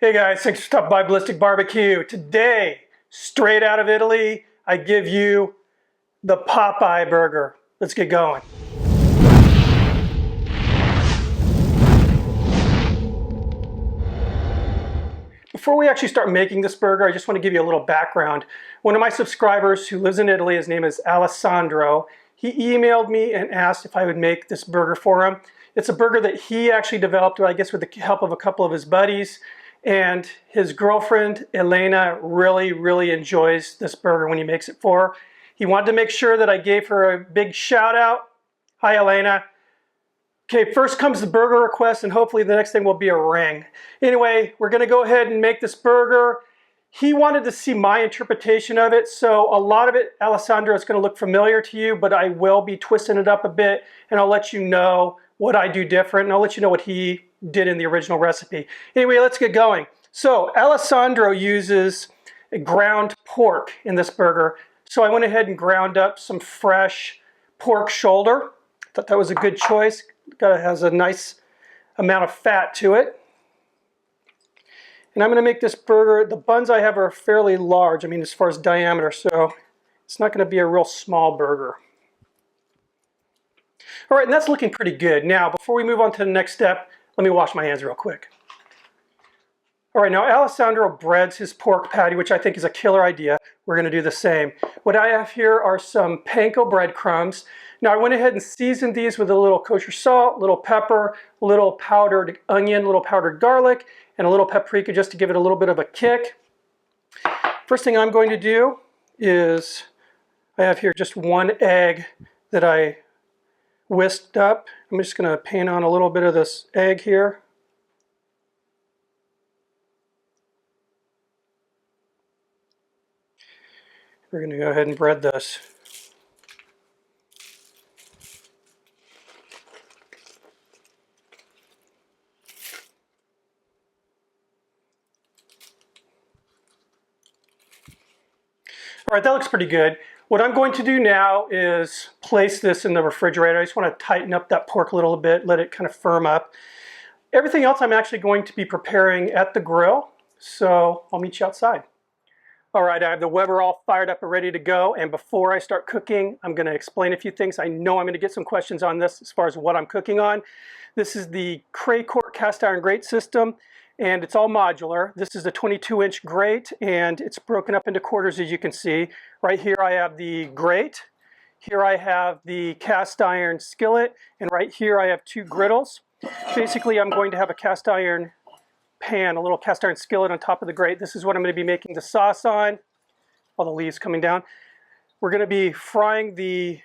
Hey guys, thanks for stopping by Ballistic Barbecue. Today, straight out of Italy, I give you the Popeye burger. Let's get going. Before we actually start making this burger, I just want to give you a little background. One of my subscribers who lives in Italy, his name is Alesandro, he emailed me and asked if I would make this burger for him. It's a burger that he actually developed, I guess with the help of a couple of his buddies. And his girlfriend, Elena, really enjoys this burger when he makes it for her. He wanted to make sure that I gave her a big shout out. Hi, Elena. Okay, first comes the burger request, and hopefully the next thing will be a ring. Anyway, we're gonna go ahead and make this burger. He wanted to see my interpretation of it, so a lot of it, Alessandro, is gonna look familiar to you, but I will be twisting it up a bit, and I'll let you know what I do different, and I'll let you know what he did in the original recipe. Anyway, let's get going. So Alessandro uses a ground pork in this burger. So I went ahead and ground up some fresh pork shoulder. I thought that was a good choice. It has a nice amount of fat to it. And I'm gonna make this burger, the buns I have are fairly large, I mean as far as diameter, so it's not gonna be a real small burger. All right, and that's looking pretty good. Now, before we move on to the next step, let me wash my hands real quick. All right, now Alessandro breads his pork patty, which I think is a killer idea. We're gonna do the same. What I have here are some panko breadcrumbs. Now I went ahead and seasoned these with a little kosher salt, little pepper, little powdered onion, little powdered garlic, and a little paprika just to give it a little bit of a kick. First thing I'm going to do is, I have here just one egg that I whisked up. I'm just going to paint on a little bit of this egg here. We're going to go ahead and bread this. All right, that looks pretty good. What I'm going to do now is place this in the refrigerator. I just want to tighten up that pork a little bit, let it kind of firm up. Everything else I'm actually going to be preparing at the grill, so I'll meet you outside. All right, I have the Weber all fired up and ready to go, and before I start cooking, I'm going to explain a few things. I know I'm going to get some questions on this as far as what I'm cooking on. This is the Craycourt cast iron grate system, and it's all modular. This is a 22-inch grate, and it's broken up into quarters, as you can see. Right here I have the grate. Here I have the cast iron skillet, and right here I have two griddles. Basically, I'm going to have a cast iron pan, a little cast iron skillet on top of the grate. This is what I'm going to be making the sauce on. All the leaves coming down. We're going to be frying the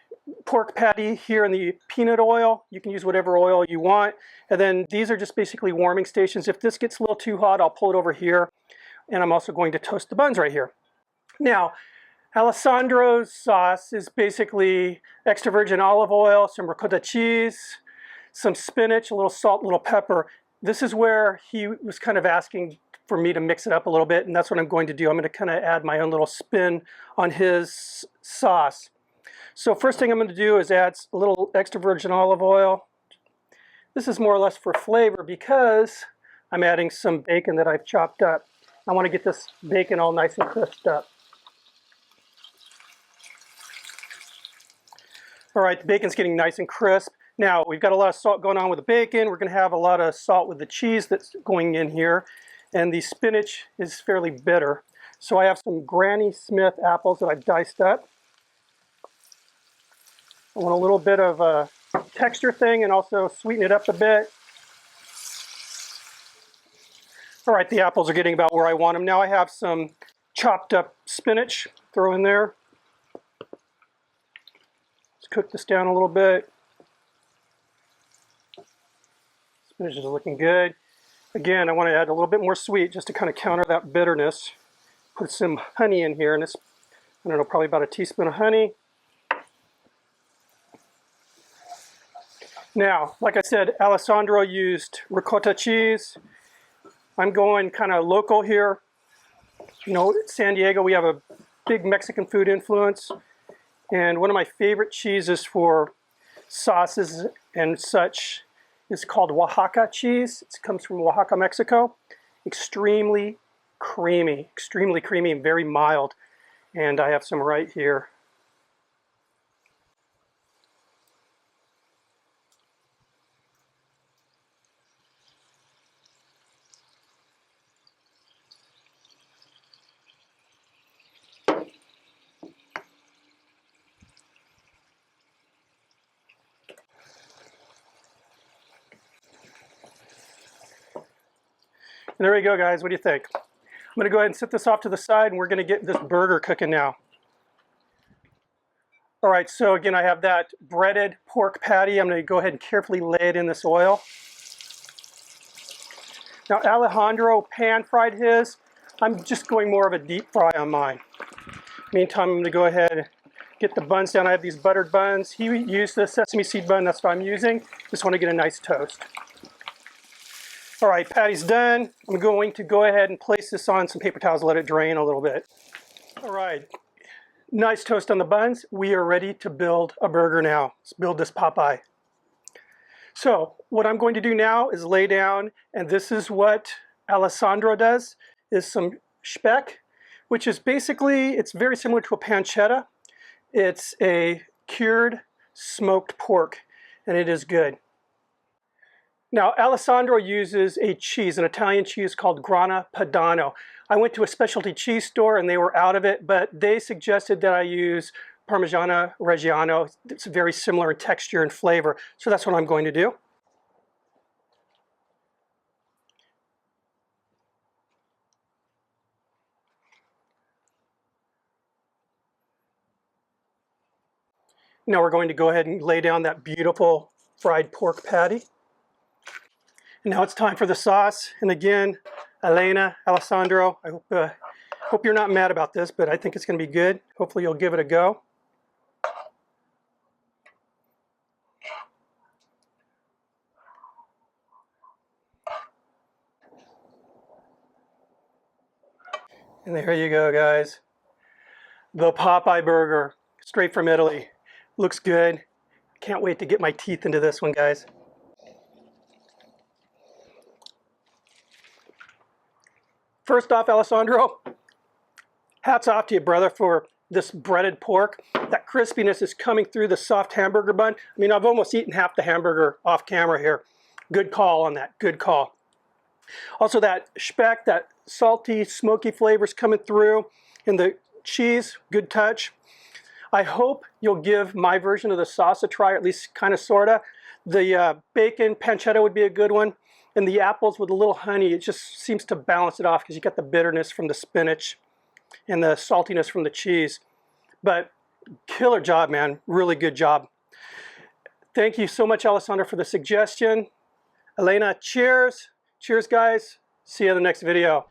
pork patty here in the peanut oil. You can use whatever oil you want. And then these are just basically warming stations. If this gets a little too hot, I'll pull it over here. And I'm also going to toast the buns right here. Now, Alessandro's sauce is basically extra virgin olive oil, some ricotta cheese, some spinach, a little salt, a little pepper. This is where he was kind of asking for me to mix it up a little bit, and that's what I'm going to do. I'm going to kind of add my own little spin on his sauce. So first thing I'm going to do is add a little extra virgin olive oil. This is more or less for flavor because I'm adding some bacon that I've chopped up. I want to get this bacon all nice and crisped up. All right, the bacon's getting nice and crisp. Now, we've got a lot of salt going on with the bacon. We're going to have a lot of salt with the cheese that's going in here. And the spinach is fairly bitter. So I have some Granny Smith apples that I've diced up. I want a little bit of a texture thing and also sweeten it up a bit. All right, the apples are getting about where I want them. Now I have some chopped up spinach. Throw in there. Let's cook this down a little bit. Spinach is looking good. Again, I want to add a little bit more sweet just to kind of counter that bitterness. Put some honey in here, and it's, I don't know, probably about a teaspoon of honey. Now, like I said, Alessandro used ricotta cheese. I'm going kind of local here. You know, San Diego, we have a big Mexican food influence. And one of my favorite cheeses for sauces and such is called Oaxaca cheese. It comes from Oaxaca, Mexico. extremely creamy and very mild. And I have some right here. And there we go, guys. What do you think? I'm going to go ahead and set this off to the side, and we're going to get this burger cooking now. All right, so again, I have that breaded pork patty. I'm going to go ahead and carefully lay it in this oil. Now, Alejandro pan-fried his. I'm just going more of a deep fry on mine. Meantime, I'm going to go ahead and get the buns down. I have these buttered buns. He used the sesame seed bun. That's what I'm using. Just want to get a nice toast. All right, patty's done. I'm going to go ahead and place this on some paper towels, let it drain a little bit. All right, nice toast on the buns. We are ready to build a burger now. Let's build this Popeye. So what I'm going to do now is lay down, and this is what Alesandro does, is some speck, which is basically, it's very similar to a pancetta. It's a cured smoked pork, and it is good. Now, Alesandro uses a cheese, an Italian cheese called Grana Padano. I went to a specialty cheese store and they were out of it, but they suggested that I use Parmigiano Reggiano. It's very similar in texture and flavor, so that's what I'm going to do. Now we're going to go ahead and lay down that beautiful fried pork patty. And now it's time for the sauce. And again, Alessandro, I hope you're not mad about this, but I think it's going to be good. Hopefully you'll give it a go. And there you go, guys. The Popeye burger, straight from Italy. Looks good. Can't wait to get my teeth into this one, guys. First off, Alessandro, hats off to you, brother, for this breaded pork. That crispiness is coming through the soft hamburger bun. I mean, I've almost eaten half the hamburger off camera here. Good call on that, good call. Also that speck, that salty, smoky flavors coming through. And the cheese, good touch. I hope you'll give my version of the sauce a try, at least kind of, sort of. The bacon pancetta would be a good one. And the apples with a little honey, it just seems to balance it off because you got the bitterness from the spinach and the saltiness from the cheese. But killer job, man. Really good job. Thank you so much, Alessandro, for the suggestion. Elena, cheers. Cheers, guys. See you in the next video.